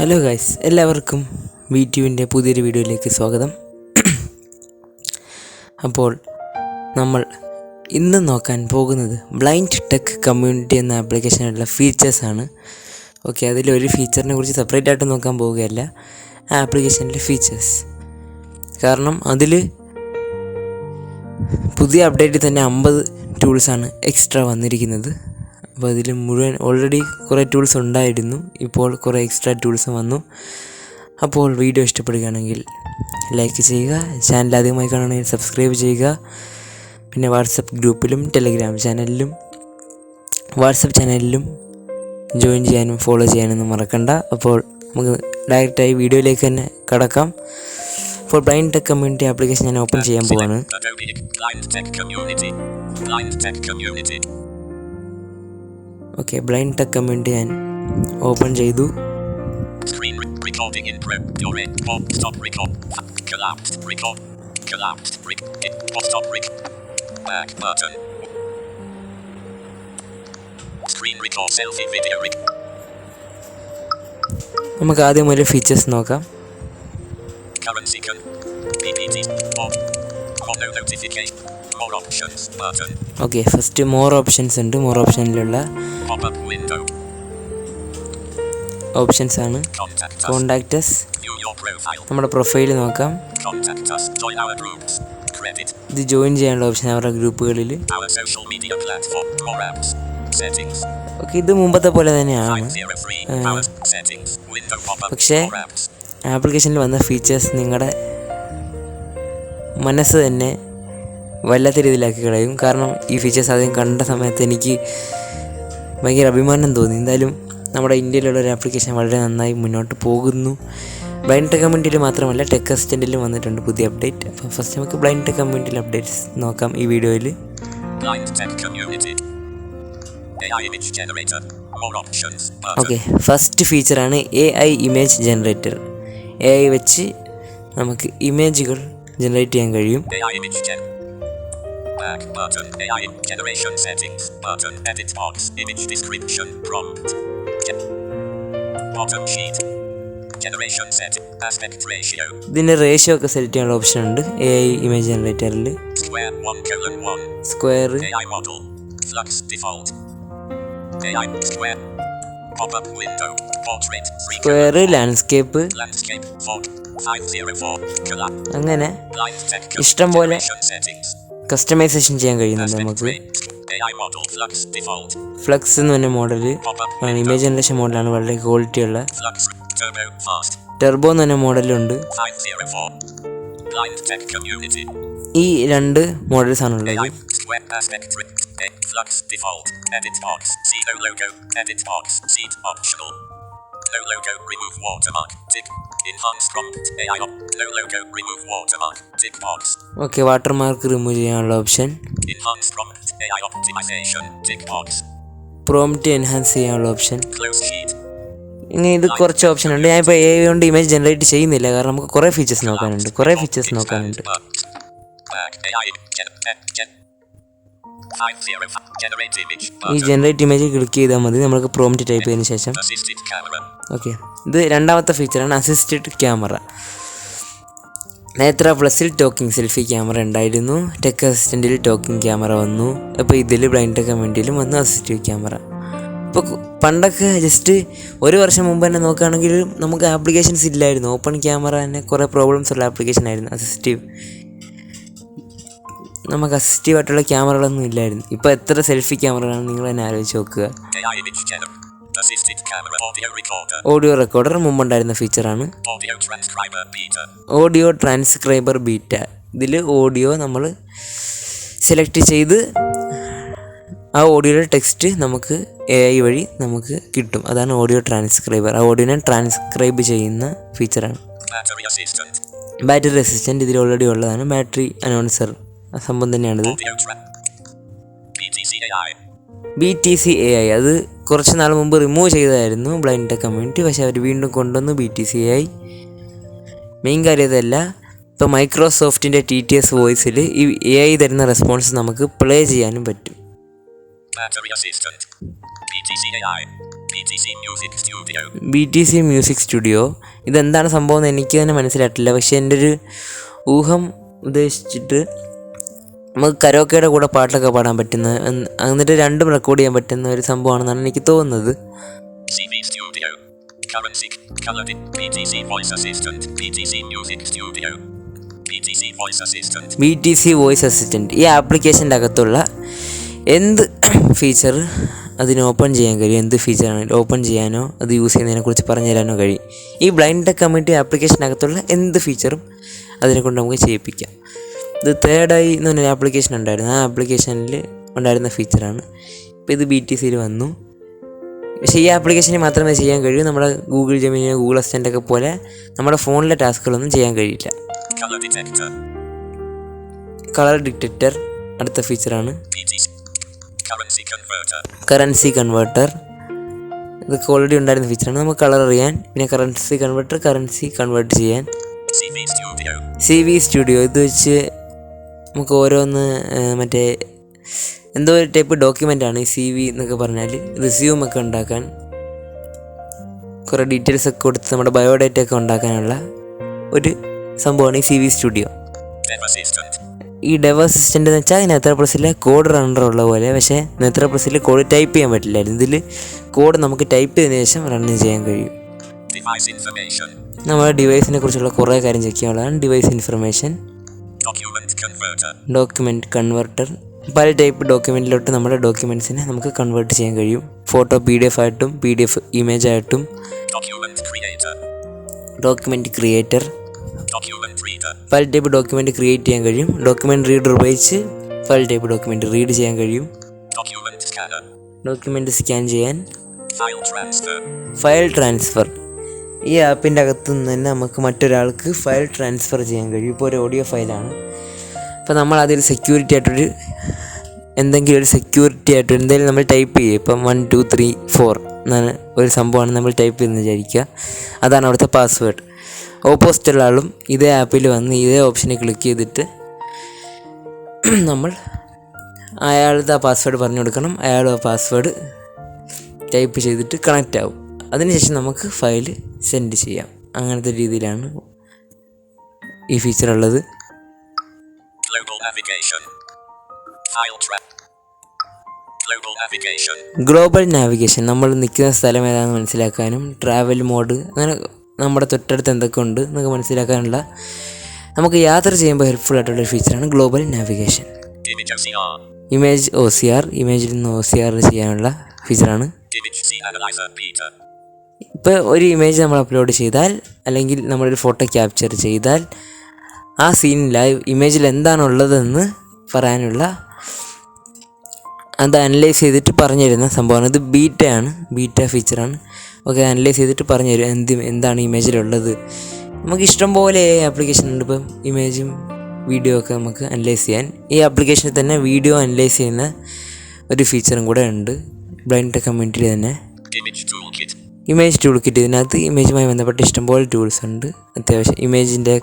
Hello guys, എല്ലാവർക്കും VTuവിൻ്റെ പുതിയൊരു വീഡിയോയിലേക്ക് സ്വാഗതം. അപ്പോൾ നമ്മൾ ഇന്ന് നോക്കാൻ പോകുന്നത് ബ്ലൈൻഡ് ടെക് കമ്മ്യൂണിറ്റി എന്ന ആപ്ലിക്കേഷനുള്ള ഫീച്ചേഴ്സാണ്. ഓക്കെ, അതിലൊരു ഫീച്ചറിനെ കുറിച്ച് സെപ്പറേറ്റ് ആയിട്ട് നോക്കാൻ പോവുകയല്ല, ആ ആപ്ലിക്കേഷനിലെ ഫീച്ചേഴ്സ്. കാരണം അതിൽ പുതിയ അപ്ഡേറ്റിൽ തന്നെ 50 ടൂൾസാണ് എക്സ്ട്രാ വന്നിരിക്കുന്നത്. അപ്പോൾ അതിൽ മുഴുവൻ ഓൾറെഡി കുറേ ടൂൾസ് ഉണ്ടായിരുന്നു, ഇപ്പോൾ കുറേ എക്സ്ട്രാ ടൂൾസ് വന്നു. അപ്പോൾ വീഡിയോ ഇഷ്ടപ്പെടുകയാണെങ്കിൽ ലൈക്ക് ചെയ്യുക, ചാനൽ ആദ്യമായി കാണുകയാണെങ്കിൽ സബ്സ്ക്രൈബ് ചെയ്യുക. പിന്നെ വാട്സപ്പ് ഗ്രൂപ്പിലും ടെലിഗ്രാം ചാനലിലും ജോയിൻ ചെയ്യാനും ഫോളോ ചെയ്യാനൊന്നും മറക്കണ്ട. അപ്പോൾ നമുക്ക് ഡയറക്റ്റായി വീഡിയോയിലേക്ക് തന്നെ കടക്കാം. അപ്പോൾ ബ്ലൈൻഡ് ടെക് കമ്മ്യൂണിറ്റി ആപ്ലിക്കേഷൻ ഞാൻ ഓപ്പൺ ചെയ്യാൻ പോവാണ്. ഓക്കെ, ബ്ലൈൻഡ് ടെക് കമ്മ്യൂണിറ്റി ഞാൻ ഓപ്പൺ ചെയ്തു. നമുക്ക് ആദ്യം ഒരു ഫീച്ചേഴ്സ് നോക്കാം. ഓക്കെ, ഫസ്റ്റ് മോർ ഓപ്ഷൻസ് ഉണ്ട്. മോർ ഓപ്ഷനിലുള്ള ഓപ്ഷൻസ് ആണ് കോണ്ടാക്ട് അസ്, നമ്മുടെ പ്രൊഫൈൽ നോക്കാം. ഇത് ജോയിൻ ചെയ്യാനുള്ള ഓപ്ഷൻ അവരുടെ ഗ്രൂപ്പുകളിൽ. ഓക്കെ, ഇത് മുമ്പത്തെ പോലെ തന്നെയാണ്, പക്ഷേ ആപ്ലിക്കേഷനിൽ വന്ന ഫീച്ചേഴ്സ് നിങ്ങളുടെ മനസ്സ് തന്നെ വല്ലാത്ത രീതിയിലാക്കി കളയും. കാരണം ഈ ഫീച്ചേഴ്സ് ആദ്യം കണ്ട സമയത്ത് എനിക്ക് ഭയങ്കര അഭിമാനം തോന്നി. എന്തായാലും നമ്മുടെ ഇന്ത്യയിലുള്ള ഒരു ആപ്ലിക്കേഷൻ വളരെ നന്നായി മുന്നോട്ട് പോകുന്നു. ബ്ലൈൻഡ് ടെക് കമ്മ്യൂണിറ്റിയിൽ മാത്രമല്ല, ടെക് അസിസ്റ്റൻറ്റിലും വന്നിട്ടുണ്ട് പുതിയ അപ്ഡേറ്റ്. അപ്പോൾ ഫസ്റ്റ് നമുക്ക് ബ്ലൈൻഡ് ടെക് കമ്മ്യൂണിറ്റിയിൽ അപ്ഡേറ്റ്സ് നോക്കാം ഈ വീഡിയോയിൽ. ഓക്കെ, ഫസ്റ്റ് ഫീച്ചറാണ് AI ഇമേജ് ജനറേറ്റർ. AI വെച്ച് നമുക്ക് ഇമേജുകൾ ജനറേറ്റ് ചെയ്യാൻ കഴിയും. Back button, AI generation settings button, edit box, image description, prompt, bottom sheet, generation setting, aspect ratio. ഇതിന്റെ റേഷ്യോ ഒക്കെ സെറ്റ് ചെയ്യാനുള്ള ഓപ്ഷൻ ഉണ്ട് AI ഇമേജ് ജനറേറ്ററിൽ. Square 1:1, square, AI model, flux default, AI square, pop-up window, portrait, square, landscape, 504, അങ്ങനെ ഇഷ്ടം പോലെ customisation ചെയ്യാൻ കഴിയുന്നുണ്ട് നമുക്ക്. ഫ്ലക്സ് എന്ന് പറഞ്ഞ മോഡൽ ഇമേജ് ജനറേഷൻ മോഡലാണ്, വളരെ ക്വാളിറ്റിയുള്ള. ടെർബോ എന്ന് പറഞ്ഞ മോഡലുണ്ട്. ഈ രണ്ട് മോഡൽസ് ആണുള്ളത്. No logo, remove watermark, tick. Enhance prompt, AI op. No logo, remove watermark, tick box. Okay, watermark remove ചെയ്യാനുള്ള option. Enhance prompt, AI optimization, tick box. Prompt enhance ചെയ്യാനുള്ള ഓപ്ഷൻ. Close sheet. ഇനി ഇത് കുറച്ച് option ഉണ്ട്. ഞാൻ ഇപ്പോൾ AI കൊണ്ട് image generate ചെയ്യുന്നില്ല, കാരണം നമുക്ക് കുറേ ഫീച്ചേഴ്സ് നോക്കാനുണ്ട്. ഈ ജനറേറ്റ് ഇമേജ് ക്ലിക്ക് ചെയ്താൽ മതി നമുക്ക് പ്രോംപ്റ്റ് ടൈപ്പ് ചെയ്തതിന് ശേഷം. ഓക്കെ, ഇത് രണ്ടാമത്തെ ഫീച്ചറാണ് അസിസ്റ്റഡ് ക്യാമറ. നേത്ര പ്ലസിൽ ടോക്കിംഗ് സെൽഫി ക്യാമറ ഉണ്ടായിരുന്നു, ടെക് അസിസ്റ്റൻറ്റിൽ ടോക്കിംഗ് ക്യാമറ വന്നു. അപ്പോൾ ഇതിൽ ബ്ലൈൻഡ് ടെക് കമ്മ്യൂണിറ്റിയിലും വന്നു അസിസ്റ്റീവ് ക്യാമറ. ഇപ്പോൾ പണ്ടൊക്കെ ജസ്റ്റ് ഒരു വർഷം മുമ്പ് തന്നെ നോക്കുകയാണെങ്കിൽ നമുക്ക് ആപ്ലിക്കേഷൻസ് ഇല്ലായിരുന്നു. ഓപ്പൺ ക്യാമറ തന്നെ കുറേ പ്രോബ്ലംസ് ഉള്ള ആപ്ലിക്കേഷൻ ആയിരുന്നു അസിസ്റ്റീവ്. നമുക്ക് അസിസ്റ്റീവായിട്ടുള്ള ക്യാമറകളൊന്നും ഇല്ലായിരുന്നു. ഇപ്പോൾ എത്ര സെൽഫി ക്യാമറകളാണ് നിങ്ങൾ തന്നെ ആലോചിച്ച് നോക്കുക. ഓഡിയോ റെക്കോർഡർ മുമ്പുണ്ടായിരുന്ന ഫീച്ചറാണ്. Audio transcriber beta. ഇതിൽ ഓഡിയോ നമ്മൾ സെലക്ട് ചെയ്ത് ആ ഓഡിയോയുടെ ടെക്സ്റ്റ് നമുക്ക് AI വഴി നമുക്ക് കിട്ടും. അതാണ് ഓഡിയോ ട്രാൻസ്ക്രൈബർ. ആ ഓഡിയോനെ ട്രാൻസ്ക്രൈബ് ചെയ്യുന്ന ഫീച്ചറാണ്. ബാറ്ററി റെസിസ്റ്റൻറ്റ് ഇതിൽ ഓൾറെഡി ഉള്ളതാണ്. ബാറ്ററി അനൗൺസർ ആ സംഭവം തന്നെയാണിത്. BTC AI അത് കുറച്ച് നാൾ മുമ്പ് റിമൂവ് ചെയ്തതായിരുന്നു ബ്ലൈൻഡ് ടെക് കമ്മ്യൂണിറ്റി, പക്ഷേ അവർ വീണ്ടും കൊണ്ടുവന്നു BTC AI. മെയിൻ കാര്യം ഇതല്ല, ഇപ്പോൾ മൈക്രോസോഫ്റ്റിൻ്റെ TTS വോയിസിൽ ഈ AI തരുന്ന റെസ്പോൺസ് നമുക്ക് പ്ലേ ചെയ്യാനും പറ്റും. BTC മ്യൂസിക് സ്റ്റുഡിയോ ഇതെന്താണ് സംഭവം എന്ന് എനിക്ക് തന്നെ മനസ്സിലായിട്ടില്ല. പക്ഷേ എൻ്റെ ഒരു ഊഹം ഉദ്ദേശിച്ചിട്ട് നമുക്ക് കരോക്കയുടെ കൂടെ പാട്ടൊക്കെ പാടാൻ പറ്റുന്ന, എന്നിട്ട് രണ്ടും റെക്കോർഡ് ചെയ്യാൻ പറ്റുന്ന ഒരു സംഭവമാണെന്നാണ് എനിക്ക് തോന്നുന്നത്. BTC വോയിസ് അസിസ്റ്റൻറ്റ് ഈ ആപ്ലിക്കേഷൻ്റെ അകത്തുള്ള എന്ത് ഫീച്ചർ അതിന് ഓപ്പൺ ചെയ്യാൻ കഴിയും, എന്ത് ഫീച്ചറാണെങ്കിലും ഓപ്പൺ ചെയ്യാനോ അത് യൂസ് ചെയ്യുന്നതിനെക്കുറിച്ച് പറഞ്ഞു തരാനോ കഴിയും. ഈ ബ്ലൈൻഡ് ടെക് കമ്മ്യൂണിറ്റി ആപ്ലിക്കേഷനകത്തുള്ള എന്ത് ഫീച്ചറും അതിനെ കൊണ്ട് നമുക്ക് ചെയ്യിപ്പിക്കാം. ഇത് തേർഡായി എന്ന് പറഞ്ഞൊരു ആപ്ലിക്കേഷൻ ഉണ്ടായിരുന്നു. ആ ആപ്ലിക്കേഷനിൽ ഉണ്ടായിരുന്ന ഫീച്ചറാണ്. ഇപ്പോൾ ഇത് BTCയിൽ വന്നു. പക്ഷേ ഈ ആപ്ലിക്കേഷനിൽ മാത്രമേ ചെയ്യാൻ കഴിയൂ. നമ്മുടെ ഗൂഗിൾ ജെമിനി, ഗൂഗിൾ അസിസ്റ്റൻ്റ് ഒക്കെ പോലെ നമ്മുടെ ഫോണിലെ ടാസ്കുകളൊന്നും ചെയ്യാൻ കഴിയില്ല. കളർ ഡിറ്റക്ടർ അടുത്ത ഫീച്ചറാണ്. കറൻസി കൺവേർട്ടർ ഇതൊക്കെ ഓൾറെഡി ഉണ്ടായിരുന്ന ഫീച്ചറാണ്. നമുക്ക് കളർ അറിയാൻ, പിന്നെ കറൻസി കൺവേർട്ടർ, കറൻസി കൺവേർട്ട് ചെയ്യാൻ. CV സ്റ്റുഡിയോ ഇത് വെച്ച് നമുക്ക് ഓരോന്ന് മറ്റേ എന്തോ ഒരു ടൈപ്പ് ഡോക്യുമെൻ്റാണ് ഈ CV എന്നൊക്കെ പറഞ്ഞാൽ. റിസ്യൂമൊക്കെ ഉണ്ടാക്കാൻ, കുറേ ഡീറ്റെയിൽസ് ഒക്കെ കൊടുത്ത് നമ്മുടെ ബയോഡേറ്റ ഒക്കെ ഉണ്ടാക്കാനുള്ള ഒരു സംഭവമാണ് ഈ CV സ്റ്റുഡിയോ. ഈ ഡെവ് അസിസ്റ്റൻ്റ് എന്ന് വെച്ചാൽ നെത്രപ്ലസിലെ കോഡ് റണ്ണർ ഉള്ള പോലെ, പക്ഷേ നെത്രപ്ലസിൽ കോഡ് ടൈപ്പ് ചെയ്യാൻ പറ്റില്ലായിരുന്നു. ഇതിൽ കോഡ് നമുക്ക് ടൈപ്പ് ചെയ്തതിനു ശേഷം റൺ ചെയ്യാൻ കഴിയും. നമ്മുടെ ഡിവൈസിനെ കുറിച്ചുള്ള കുറേ കാര്യം ചെക്ക് ചെയ്യാനുള്ളതാണ് ഡിവൈസ് ഇൻഫർമേഷൻ. ഡോക്യുമെൻറ്റ് കൺവേർട്ടർ പല ടൈപ്പ് ഡോക്യുമെൻറ്റിലോട്ട് നമ്മുടെ ഡോക്യുമെൻറ്റ്സിനെ നമുക്ക് കൺവേർട്ട് ചെയ്യാൻ കഴിയും. ഫോട്ടോ PDF ആയിട്ടും PDF ഇമേജ് ആയിട്ടും. Document creator file type document create ചെയ്യാൻ കഴിയും. ഡോക്യുമെൻറ്റ് റീഡർ ഉപയോഗിച്ച് ഫയൽ ടൈപ്പ് ഡോക്യുമെൻറ്റ് റീഡ് ചെയ്യാൻ കഴിയും. ഡോക്യുമെൻറ്റ് സ്കാൻ ചെയ്യാൻ. ഫയൽ ട്രാൻസ്ഫർ ഈ ആപ്പിൻ്റെ അകത്തു നിന്ന് തന്നെ നമുക്ക് മറ്റൊരാൾക്ക് ഫയൽ ട്രാൻസ്ഫർ ചെയ്യാൻ കഴിയും. ഇപ്പോൾ ഒരു ഓഡിയോ ഫയലാണ്. അപ്പോൾ നമ്മൾ അതിൽ സെക്യൂരിറ്റി ആയിട്ടൊരു എന്തെങ്കിലും നമ്മൾ ടൈപ്പ് ചെയ്യുക. ഇപ്പം 1 2 3 4 എന്നാണ് ഒരു സംഭവമാണ് നമ്മൾ ടൈപ്പ് ചെയ്യുന്നത് വിചാരിക്കുക. അതാണ് അവിടുത്തെ പാസ്വേഡ്. ഓപ്പോസിറ്റുള്ള ആളും ഇതേ ആപ്പിൽ വന്ന് ഇതേ ഓപ്ഷനിൽ ക്ലിക്ക് ചെയ്തിട്ട് നമ്മൾ അയാളുടെ ആ പാസ്വേഡ് പറഞ്ഞു കൊടുക്കണം. അയാൾ ആ പാസ്വേഡ് ടൈപ്പ് ചെയ്തിട്ട് കണക്റ്റ് ആവും. അതിനുശേഷം നമുക്ക് ഫയൽ സെൻഡ് ചെയ്യാം. അങ്ങനത്തെ രീതിയിലാണ് ഈ ഫീച്ചർ ഉള്ളത്. ഗ്ലോബൽ നാവിഗേഷൻ നമ്മൾ നിൽക്കുന്ന സ്ഥലം ഏതാണെന്ന് മനസ്സിലാക്കാനും, ട്രാവൽ മോഡ്, അങ്ങനെ നമ്മുടെ തൊട്ടടുത്ത് എന്തൊക്കെ ഉണ്ട് എന്നൊക്കെ മനസ്സിലാക്കാനുള്ള, നമുക്ക് യാത്ര ചെയ്യുമ്പോൾ ഹെൽപ്ഫുൾ ആയിട്ടുള്ളൊരു ഫീച്ചറാണ് ഗ്ലോബൽ നാവിഗേഷൻ. ഇമേജ് OCR ഇമേജിൽ നിന്ന് OCR ചെയ്യാനുള്ള ഫീച്ചറാണ്. ഇപ്പോൾ ഒരു ഇമേജ് നമ്മൾ അപ്ലോഡ് ചെയ്താൽ, അല്ലെങ്കിൽ നമ്മളൊരു ഫോട്ടോ ക്യാപ്ചർ ചെയ്താൽ, ആ സീനിൽ ഇമേജിൽ എന്താണുള്ളതെന്ന് പറയാനുള്ള, അത് അനലൈസ് ചെയ്തിട്ട് പറഞ്ഞു തരുന്ന സംഭവമാണ്. ഇത് ബീറ്റ ഫീച്ചറാണ്. ഓക്കെ, അനലൈസ് ചെയ്തിട്ട് പറഞ്ഞു തരും എന്താണ് ഇമേജിലുള്ളത്. നമുക്ക് ഇഷ്ടം പോലെ ആപ്ലിക്കേഷൻ ഉണ്ട്. ഇപ്പം ഇമേജും വീഡിയോ ഒക്കെ നമുക്ക് അനലൈസ് ചെയ്യാൻ. ഈ ആപ്ലിക്കേഷനിൽ തന്നെ വീഡിയോ അനലൈസ് ചെയ്യുന്ന ഒരു ഫീച്ചറും കൂടെ ഉണ്ട് ബ്ലൈൻഡ് ടെക് കമ്മ്യൂണിറ്റിയിൽ തന്നെ. ഇമേജ് ടൂൾ കിറ്റ് ഇതിനകത്ത് ഇമേജുമായി ബന്ധപ്പെട്ട് ഇഷ്ടംപോലെ ടൂൾസ് ഉണ്ട്. അത്യാവശ്യം ഇമേജിൻ്റെ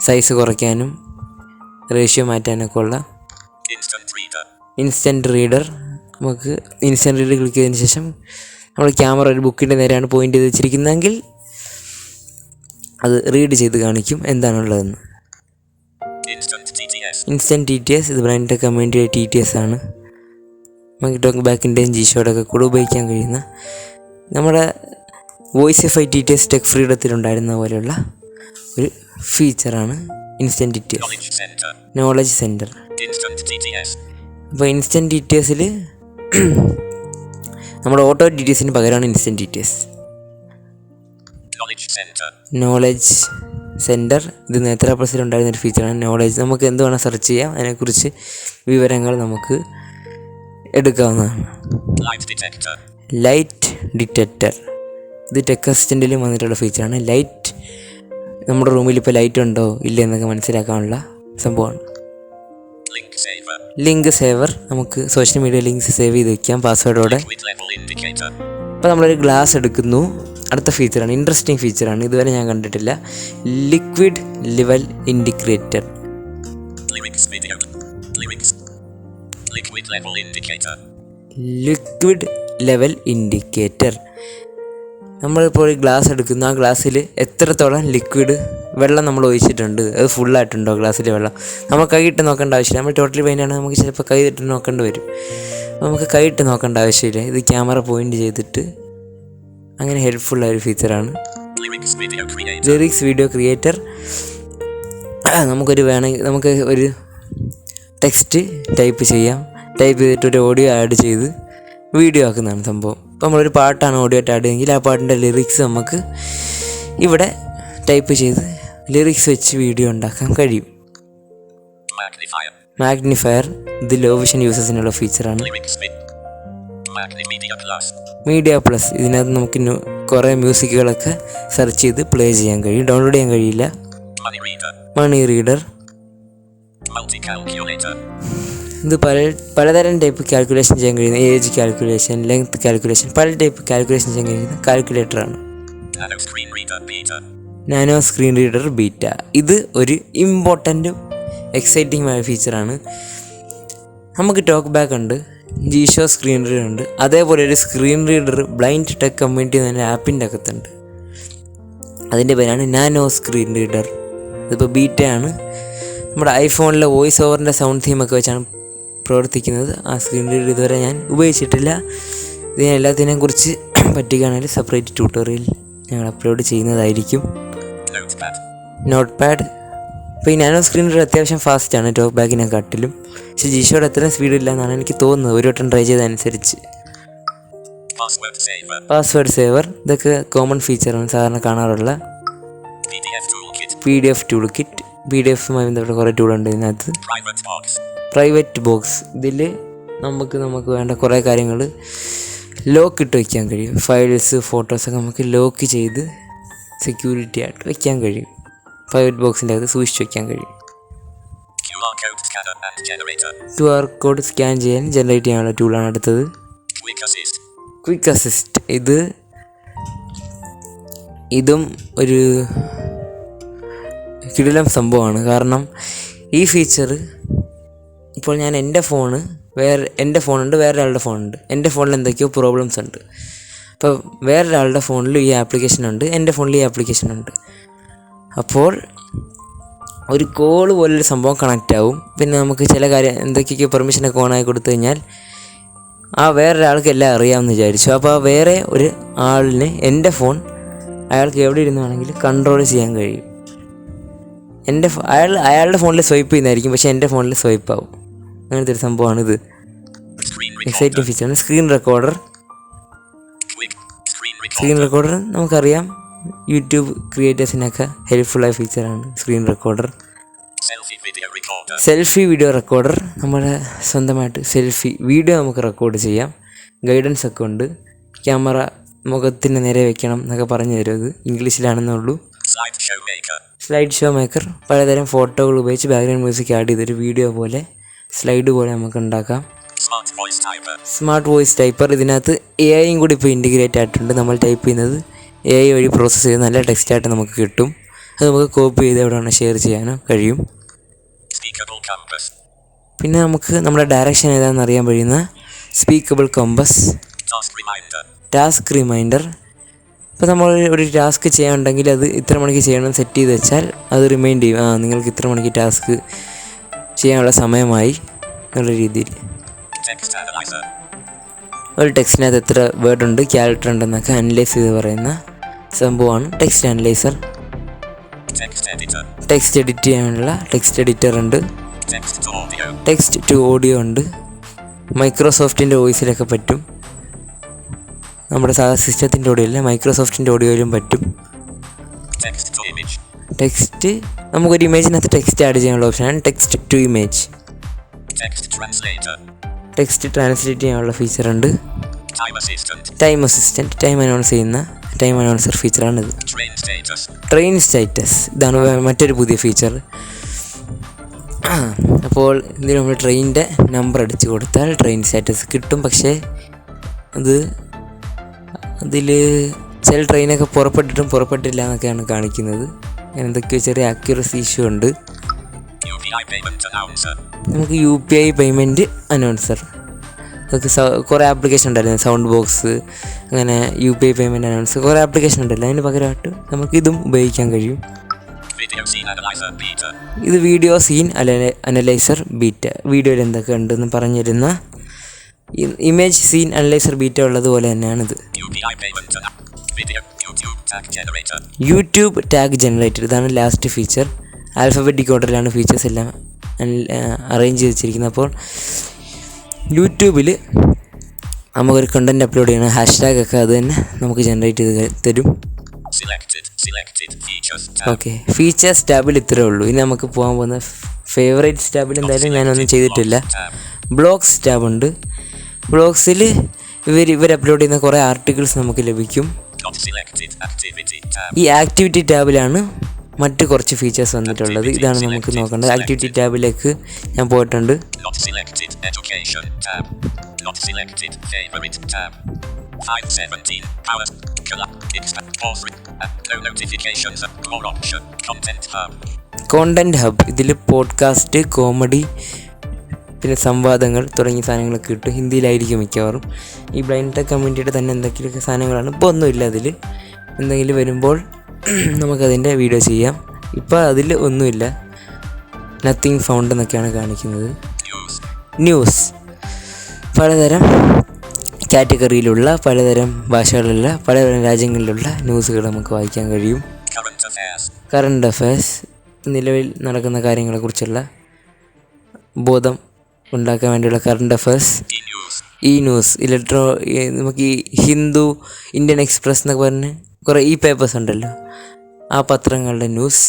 സൈസ് കുറയ്ക്കാനും റേഷ്യോ മാറ്റാനൊക്കെ ഉള്ള. ഇൻസ്റ്റൻറ്റ് റീഡർ നമുക്ക് ഇൻസ്റ്റൻറ്റ് റീഡർ ക്ലിക്ക് ചെയ്തതിന് ശേഷം നമ്മൾ ക്യാമറ ഒരു ബുക്കിൻ്റെ നേരെയാണ് പോയിൻ്റ് ചെയ്ത് വെച്ചിരിക്കുന്നതെങ്കിൽ അത് റീഡ് ചെയ്ത് കാണിക്കും എന്താണുള്ളതെന്ന്. ഇൻസ്റ്റൻറ്റ് TTS ഇത് ബ്ലൈൻഡ് ടെക് കമ്മ്യൂണിറ്റി TTS ആണ്. നമുക്ക് ടോക്ക് ബാക്കിൻ്റെയും G-Shock കൂടെ ഉപയോഗിക്കാൻ കഴിയുന്ന, നമ്മുടെ വോയിസിഫൈ TTS ടെക് ഫ്രീഡത്തിലുണ്ടായിരുന്ന പോലെയുള്ള ഒരു ഫീച്ചറാണ് ഇൻസ്റ്റൻറ്റ് TTS. Knowledge centre. അപ്പോൾ ഇൻസ്റ്റൻറ്റ് TTSൽ നമ്മുടെ ഓട്ടോ TTSന് പകരമാണ് ഇൻസ്റ്റൻറ്റ് TTS. നോളജ് സെൻറ്റർ ഇത് നെത്രപ്ലസിലുണ്ടായിരുന്നൊരു ഫീച്ചറാണ്. നോളജ് നമുക്ക് എന്ത് വേണം സെർച്ച് ചെയ്യാം, അതിനെക്കുറിച്ച് വിവരങ്ങൾ നമുക്ക് എടുക്കാവുന്നതാണ്. ലൈറ്റ് ഡിറ്റക്ടർ ഇത് ടെക് അസിസ്റ്റൻറ്റിലും വന്നിട്ടുള്ള ഫീച്ചറാണ്. ലൈറ്റ് നമ്മുടെ റൂമിൽ ഇപ്പോൾ ലൈറ്റ് ഉണ്ടോ ഇല്ല എന്നൊക്കെ മനസ്സിലാക്കാനുള്ള സംഭവമാണ്. ലിങ്ക് സേവർ നമുക്ക് സോഷ്യൽ മീഡിയ ലിങ്ക്സ് സേവ് ചെയ്ത് വയ്ക്കാം പാസ്വേഡോടെ. ഇപ്പോൾ നമ്മളൊരു ഗ്ലാസ് എടുക്കുന്നു. അടുത്ത ഫീച്ചറാണ്, ഇൻട്രസ്റ്റിംഗ് ഫീച്ചറാണ്, ഇതുവരെ ഞാൻ കണ്ടിട്ടില്ല. Liquid level indicator. Liquid level indicator. നമ്മളിപ്പോൾ ഒരു ഗ്ലാസ് എടുക്കുന്നു, ആ ഗ്ലാസ്സിൽ എത്രത്തോളം ലിക്വിഡ് വെള്ളം നമ്മൾ ഒഴിച്ചിട്ടുണ്ട്, അത് ഫുള്ളായിട്ടുണ്ടോ ഗ്ലാസ്സിൽ വെള്ളം. നമ്മൾ കൈയിട്ട് നോക്കേണ്ട ആവശ്യമില്ല. നമ്മൾ ടോട്ടലി പെയിൻ്റാണ്, നമുക്ക് ചിലപ്പോൾ കൈയിട്ട് നോക്കേണ്ടി വരും. നമുക്ക് കൈയിട്ട് നോക്കേണ്ട ആവശ്യമില്ല. ഇത് ക്യാമറ പോയിൻ്റ് ചെയ്തിട്ട് അങ്ങനെ ഹെൽപ്ഫുള്ളായൊരു ഫീച്ചറാണ്. Lyrics video creator. നമുക്ക് ഒരു ടെക്സ്റ്റ് ടൈപ്പ് ചെയ്യാം. ടൈപ്പ് ചെയ്തിട്ട് ഒരു ഓഡിയോ ആഡ് ചെയ്ത് വീഡിയോ ആക്കുന്നതാണ് സംഭവം. ഇപ്പോൾ നമ്മളൊരു പാട്ടാണ് ഓഡിയോ ആയിട്ട് ആഡ് ചെയ്യുമെങ്കിൽ ആ പാട്ടിൻ്റെ ലിറിക്സ് നമുക്ക് ഇവിടെ ടൈപ്പ് ചെയ്ത് ലിറിക്സ് വെച്ച് വീഡിയോ ഉണ്ടാക്കാൻ കഴിയും. മാഗ്നിഫയർ ഇത് ലോ വിഷൻ യൂസേഴ്സിനുള്ള ഫീച്ചറാണ്. മീഡിയ പ്ലസ് ഇതിനകത്ത് നമുക്ക് കുറേ മ്യൂസിക്കുകളൊക്കെ സെർച്ച് ചെയ്ത് പ്ലേ ചെയ്യാൻ കഴിയും. ഡൗൺലോഡ് ചെയ്യാൻ കഴിയില്ല. മണി റീഡർ ഇത് പലതരം ടൈപ്പ് കാൽക്കുലേഷൻ ചെയ്യാൻ കഴിയുന്ന ഏജ് കാൽക്കുലേഷൻ, ലെങ്ത് കാൽക്കുലേഷൻ, പല ടൈപ്പ് കാൽക്കുലേഷൻ ചെയ്യാൻ കഴിയുന്ന കാൽക്കുലേറ്ററാണ്. നാനോ സ്ക്രീൻ റീഡർ ബീറ്റ ഇത് ഒരു ഇമ്പോർട്ടൻറ്റും എക്സൈറ്റിംഗ് ആയ ഫീച്ചറാണ്. നമുക്ക് ടോക്ക് ബാക്ക് ഉണ്ട്, ജിഷോ സ്ക്രീൻ റീഡർ ഉണ്ട്. അതേപോലെ ഒരു screen reader blind tech community എന്ന ആപ്പിൻ്റെ അകത്തുണ്ട്. അതിൻ്റെ പേരാണ് നാനോ സ്ക്രീൻ റീഡർ. ഇതിപ്പോൾ ബീറ്റയാണ്. നമ്മുടെ ഐഫോണിലെ വോയിസ് ഓവറിൻ്റെ സൗണ്ട് തീമൊക്കെ വെച്ചാണ് പ്രവർത്തിക്കുന്നത്. ആ സ്ക്രീൻ റീഡർ ഇതുവരെ ഞാൻ ഉപയോഗിച്ചിട്ടില്ല. ഇതിനെ എല്ലാത്തിനെയും കുറിച്ച് പറ്റുകയാണെങ്കിൽ സെപ്പറേറ്റ് ട്യൂട്ടോറിയൽ ഞങ്ങൾ അപ്ലോഡ് ചെയ്യുന്നതായിരിക്കും. നോട്ട് പാഡ് ഇപ്പോൾ ഈ നാനോ സ്ക്രീൻ റീഡർ അത്യാവശ്യം ഫാസ്റ്റാണ് ടോക്ക് ബാക്കിനെക്കാട്ടിലും. പക്ഷേ ജിഷോയുടെ അത്രയും സ്പീഡില്ല എന്നാണ് എനിക്ക് തോന്നുന്നത്, ഒരു വട്ടം ട്രൈ ചെയ്തതനുസരിച്ച്. പാസ്വേഡ് സേവർ ഇതൊക്കെ കോമൺ ഫീച്ചറാണ് സാധാരണ കാണാറുള്ള. PDF ടൂൾ കിറ്റ്, PDF-മായി ബന്ധപ്പെട്ട കുറേ ടൂളുണ്ട് ഇതിനകത്ത്. പ്രൈവറ്റ് ബോക്സ് ഇതിൽ നമുക്ക് വേണ്ട കുറേ കാര്യങ്ങൾ ലോക്ക് ഇട്ട് വയ്ക്കാൻ കഴിയും. ഫയൽസ് ഫോട്ടോസൊക്കെ നമുക്ക് ലോക്ക് ചെയ്ത് സെക്യൂരിറ്റി ആയിട്ട് വയ്ക്കാൻ കഴിയും. പ്രൈവറ്റ് ബോക്സിൻ്റെ അകത്ത് സൂക്ഷിച്ച് വയ്ക്കാൻ കഴിയും. QR കോഡ് സ്കാൻ ചെയ്യാൻ ജനറേറ്റ് ചെയ്യാനുള്ള ടൂളാണ് അടുത്തത്. ക്വിക്ക് അസിസ്റ്റ് ഇതും ഒരു കിടിലം സംഭവമാണ്. കാരണം ഈ ഫീച്ചർ ഇപ്പോൾ ഞാൻ എൻ്റെ ഫോണുണ്ട്, വേറൊരാളുടെ ഫോണുണ്ട്. എൻ്റെ ഫോണിൽ എന്തൊക്കെയോ പ്രോബ്ലംസ് ഉണ്ട്. അപ്പോൾ വേറൊരാളുടെ ഫോണിൽ ഈ ആപ്ലിക്കേഷൻ ഉണ്ട്, എൻ്റെ ഫോണിൽ ഈ ആപ്ലിക്കേഷൻ ഉണ്ട്. അപ്പോൾ ഒരു കോൾ പോലൊരു സംഭവം കണക്റ്റ് ആവും. പിന്നെ നമുക്ക് ചില കാര്യം എന്തൊക്കെയൊക്കെ പെർമിഷനൊക്കെ ഓണാക്കി കൊടുത്തു കഴിഞ്ഞാൽ ആ വേറൊരാൾക്ക് എല്ലാം അറിയാമെന്ന് വിചാരിച്ചു. അപ്പോൾ ആ വേറെ ഒരു ആളിന് എൻ്റെ ഫോൺ അയാൾക്ക് എവിടെ ഇരുന്ന് വേണമെങ്കിൽ കൺട്രോൾ ചെയ്യാൻ കഴിയും. അയാളുടെ ഫോണിൽ സ്വൈപ്പ് ചെയ്യുന്നതായിരിക്കും, പക്ഷേ എൻ്റെ ഫോണിൽ സ്വൈപ്പ് ആവും. അങ്ങനത്തെ ഒരു സംഭവമാണിത്. എക്സൈറ്റിംഗ് ഫീച്ചറാണ്. സ്ക്രീൻ റെക്കോർഡർ നമുക്കറിയാം, യൂട്യൂബ് ക്രിയേറ്റേഴ്സിനൊക്കെ ഹെൽപ്ഫുള്ളായ ഫീച്ചറാണ് screen recorder. Selfie video recorder നമ്മുടെ സ്വന്തമായിട്ട് സെൽഫി വീഡിയോ നമുക്ക് റെക്കോർഡ് ചെയ്യാം. ഗൈഡൻസ് ഒക്കെ ഉണ്ട്. ക്യാമറ മുഖത്തിന് നേരെ വെക്കണം എന്നൊക്കെ പറഞ്ഞു തരും. അത് ഇംഗ്ലീഷിലാണെന്നുള്ളൂ. സ്ലൈഡ് ഷോ മേക്കർ പലതരം ഫോട്ടോകൾ ഉപയോഗിച്ച് ബാക്ക്ഗ്രൗണ്ട് മ്യൂസിക് ആഡ് ചെയ്തൊരു വീഡിയോ പോലെ സ്ലൈഡ് പോലെ നമുക്ക് ഉണ്ടാക്കാം. സ്മാർട്ട് വോയിസ് ടൈപ്പർ ഇതിനകത്ത് AI കൂടി ഇപ്പോൾ ഇൻറ്റിഗ്രേറ്റ് ആയിട്ടുണ്ട്. നമ്മൾ ടൈപ്പ് ചെയ്യുന്നത് AI വഴി പ്രോസസ്സ് ചെയ്ത് നല്ല ടെക്സ്റ്റായിട്ട് നമുക്ക് കിട്ടും. അത് നമുക്ക് കോപ്പി ചെയ്ത് എവിടെ വേണം ഷെയർ ചെയ്യാനോ കഴിയും. പിന്നെ നമുക്ക് നമ്മുടെ ഡയറക്ഷൻ ഏതാണെന്ന് അറിയാൻ കഴിയുന്ന സ്പീക്കബിൾ കമ്പസ്. ടാസ്ക് റിമൈൻഡർ ഇപ്പോൾ നമ്മൾ ഒരു ടാസ്ക് ചെയ്യാനുണ്ടെങ്കിൽ അത് ഇത്ര മണിക്ക് ചെയ്യണം സെറ്റ് ചെയ്ത് വെച്ചാൽ അത് റിമൈൻഡ് ചെയ്യും, നിങ്ങൾക്ക് ഇത്ര മണിക്ക് ടാസ്ക് ചെയ്യാനുള്ള സമയമായി എന്നുള്ള രീതിയിൽ. ഒരു ടെക്സ്റ്റിനകത്ത് എത്ര വേർഡ് ഉണ്ട്, ക്യാരക്ടർ ഉണ്ടെന്നൊക്കെ അനലൈസ് ചെയ്ത് പറയുന്ന സംഭവമാണ് ടെക്സ്റ്റ് അനലൈസർ. ടെക്സ്റ്റ് എഡിറ്റ് ചെയ്യാനുള്ള ടെക്സ്റ്റ് എഡിറ്റർ ഉണ്ട്. ടെക്സ്റ്റ് ടു ഓഡിയോ ഉണ്ട്. മൈക്രോസോഫ്റ്റിൻ്റെ വോയിസിലൊക്കെ പറ്റും. നമ്മുടെ സാധാ സിസ്റ്റത്തിൻ്റെ ഓഡിയോയില്ല, മൈക്രോസോഫ്റ്റിൻ്റെ ഓഡിയോയിലും പറ്റും. ടെക്സ്റ്റ് നമുക്കൊരു ഇമേജിനകത്ത് ടെക്സ്റ്റ് ആഡ് ചെയ്യാനുള്ള ഓപ്ഷനാണ് text to image. Text translate ചെയ്യാനുള്ള ഫീച്ചറുണ്ട്. ടൈം അസിസ്റ്റൻറ്റ് ടൈം അനൗൺസർ ഫീച്ചറാണിത്. ട്രെയിൻ സ്റ്റാറ്റസ് ഇതാണ് മറ്റൊരു പുതിയ ഫീച്ചർ. അപ്പോൾ ഇതിൽ നമ്മൾ ട്രെയിനിൻ്റെ നമ്പർ അടിച്ചു കൊടുത്താൽ ട്രെയിൻ സ്റ്റാറ്റസ് കിട്ടും. പക്ഷേ അതിൽ ചില ട്രെയിനൊക്കെ പുറപ്പെട്ടില്ല എന്നൊക്കെയാണ് കാണിക്കുന്നത്. അങ്ങനെ എന്തൊക്കെയോ ചെറിയ ആക്യുറസി ഇഷ്യൂ ഉണ്ട്. നമുക്ക് UPI പേയ്മെൻറ്റ് അനൗൺസർ അതൊക്കെ കുറേ ആപ്ലിക്കേഷൻ ഉണ്ടായിരുന്നു. സൗണ്ട് ബോക്സ്, അങ്ങനെ UPI പേയ്മെൻറ്റ് അനൗൺസ്, കുറേ ആപ്ലിക്കേഷൻ ഉണ്ടല്ലോ. അതിന് പകരമായിട്ട് നമുക്കിതും ഉപയോഗിക്കാൻ കഴിയും. ഇത് വീഡിയോ സീൻ അനലൈസർ ബീറ്റ. വീഡിയോയിൽ എന്തൊക്കെ ഉണ്ടെന്ന് പറഞ്ഞിരുന്ന ഇമേജ് സീൻ അനലൈസർ ബീറ്റ ഉള്ളതുപോലെ തന്നെയാണിത്. യൂട്യൂബ് ടാഗ് ജനറേറ്റർ, ഇതാണ് ലാസ്റ്റ് ഫീച്ചർ. ആൽഫബറ്റിക് ഓർഡറിലാണ് ഫീച്ചേഴ്സ് എല്ലാം അറേഞ്ച് ചെയ്ത് വെച്ചിരിക്കുന്നത്. അപ്പോൾ യൂട്യൂബിൽ നമുക്കൊരു കണ്ടൻറ്റ് അപ്ലോഡ് ചെയ്യണം, ഹാഷ്ടാഗൊക്കെ അത് തന്നെ നമുക്ക് ജനറേറ്റ് ചെയ്ത് തരും. ഓക്കെ, ഫീച്ചേഴ്സ് ടാബിൽ ഇത്രേ ഉള്ളൂ. ഇനി നമുക്ക് പോകാൻ പോകുന്ന ഫേവറേറ്റ്സ് ടാബിൽ എന്തായാലും ഞാനൊന്നും ചെയ്തിട്ടില്ല. ബ്ലോഗ്സ് ടാബുണ്ട്. ബ്ലോഗ്സിൽ ഇവർ അപ്ലോഡ് ചെയ്യുന്ന കുറേ ആർട്ടിക്കിൾസ് നമുക്ക് ലഭിക്കും. ഈ ആക്ടിവിറ്റി ടാബിലാണ് മറ്റ് കുറച്ച് ഫീച്ചേഴ്സ് വന്നിട്ടുള്ളത്. ഇതാണ് നമുക്ക് നോക്കേണ്ടത്. ആക്ടിവിറ്റി ടാബിലേക്ക് ഞാൻ പോയിട്ടുണ്ട്. കോണ്ടന്റ് ഹബ്, ഇതിൽ പോഡ്കാസ്റ്റ്, കോമഡി, പിന്നെ സംവാദങ്ങൾ തുടങ്ങിയ സാധനങ്ങളൊക്കെ കിട്ടും. ഹിന്ദിയിലായിരിക്കും മിക്കവാറും. ഈ ബ്ലൈൻഡ് ടെക് കമ്മ്യൂണിറ്റിയുടെ തന്നെ എന്തൊക്കെയൊക്കെ സാധനങ്ങളാണ്. ഇപ്പോൾ ഒന്നുമില്ല അതിൽ. എന്തെങ്കിലും വരുമ്പോൾ നമുക്കതിൻ്റെ വീഡിയോ ചെയ്യാം. ഇപ്പോൾ അതിൽ ഒന്നുമില്ല. നത്തിങ് ഫൗണ്ട് എന്നൊക്കെയാണ് കാണിക്കുന്നത്. ന്യൂസ്, പലതരം കാറ്റഗറിയിലുള്ള, പലതരം ഭാഷകളിലുള്ള, പലതരം രാജ്യങ്ങളിലുള്ള ന്യൂസുകൾ നമുക്ക് വായിക്കാൻ കഴിയും. കറണ്ട് അഫയേഴ്സ്, നിലവിൽ നടക്കുന്ന കാര്യങ്ങളെക്കുറിച്ചുള്ള ബോധം ഉണ്ടാക്കാൻ വേണ്ടിയുള്ള കറണ്ട് അഫയേഴ്സ്. ഈ ന്യൂസ്, നമുക്ക് ഈ ഹിന്ദു, ഇന്ത്യൻ എക്സ്പ്രസ് എന്നൊക്കെ പറഞ്ഞ് കുറേ പേപ്പേഴ്സ് ഉണ്ടല്ലോ, ആ പത്രങ്ങളുടെ ന്യൂസ്.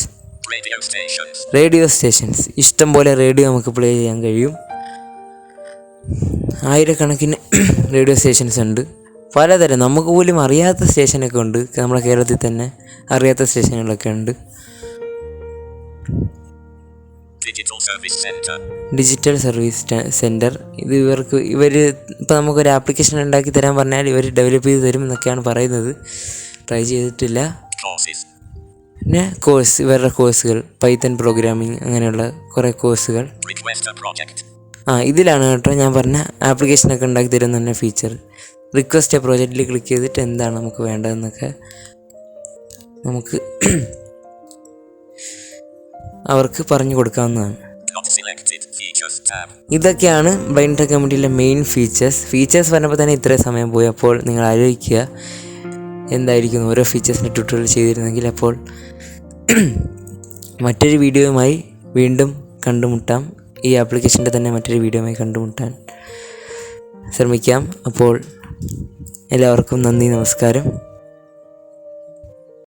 റേഡിയോ സ്റ്റേഷൻസ്, ഇഷ്ടം പോലെ റേഡിയോ നമുക്ക് പ്ലേ ചെയ്യാൻ കഴിയും. ആയിരക്കണക്കിന് റേഡിയോ സ്റ്റേഷൻസ് ഉണ്ട്. പലതരം നമുക്ക് പോലും അറിയാത്ത സ്റ്റേഷനൊക്കെ ഉണ്ട്. നമ്മുടെ കേരളത്തിൽ തന്നെ അറിയാത്ത സ്റ്റേഷനുകളൊക്കെ ഉണ്ട്. ഡിജിറ്റൽ സർവീസ് സെൻറ്റർ, ഇത് ഇവർ ഇപ്പോൾ നമുക്കൊരു ആപ്ലിക്കേഷൻ ഉണ്ടാക്കി തരാൻ പറഞ്ഞാൽ ഇവർ ഡെവലപ്പ് ചെയ്ത് തരും എന്നൊക്കെയാണ് പറയുന്നത്. ട്രൈ ചെയ്തിട്ടില്ല. പിന്നെ കോഴ്സ്, ഇവരുടെ കോഴ്സുകൾ, പൈത്തൺ പ്രോഗ്രാമിംഗ്, അങ്ങനെയുള്ള കുറേ കോഴ്സുകൾ. ഇതിലാണ് കേട്ടോ ഞാൻ പറഞ്ഞ ആപ്ലിക്കേഷനൊക്കെ ഉണ്ടാക്കി തരുന്ന തന്നെ ഫീച്ചർ. റിക്വസ്റ്റ് എ പ്രോജക്റ്റിൽ ക്ലിക്ക് ചെയ്തിട്ട് എന്താണ് നമുക്ക് വേണ്ടതെന്നൊക്കെ നമുക്ക് അവർക്ക് പറഞ്ഞു കൊടുക്കാവുന്നതാണ്. ഇതൊക്കെയാണ് ബ്ലൈൻഡ് ടെക് കമ്മ്യൂണിറ്റിയിലെ മെയിൻ ഫീച്ചേഴ്സ് പറഞ്ഞപ്പോൾ തന്നെ ഇത്രയും സമയം പോയി. അപ്പോൾ നിങ്ങൾ ആലോചിക്കുക എന്തായിരിക്കും ഓരോ ഫീച്ചേഴ്സിൻ്റെ ട്യൂട്ടോറിയൽ ചെയ്തിരുന്നെങ്കിൽ. അപ്പോൾ മറ്റൊരു വീഡിയോയുമായി വീണ്ടും കണ്ടുമുട്ടാം. ഈ ആപ്ലിക്കേഷൻ്റെ തന്നെ മറ്റൊരു വീഡിയോയുമായി കണ്ടുമുട്ടാൻ ശ്രമിക്കാം. അപ്പോൾ എല്ലാവർക്കും നന്ദി, നമസ്കാരം.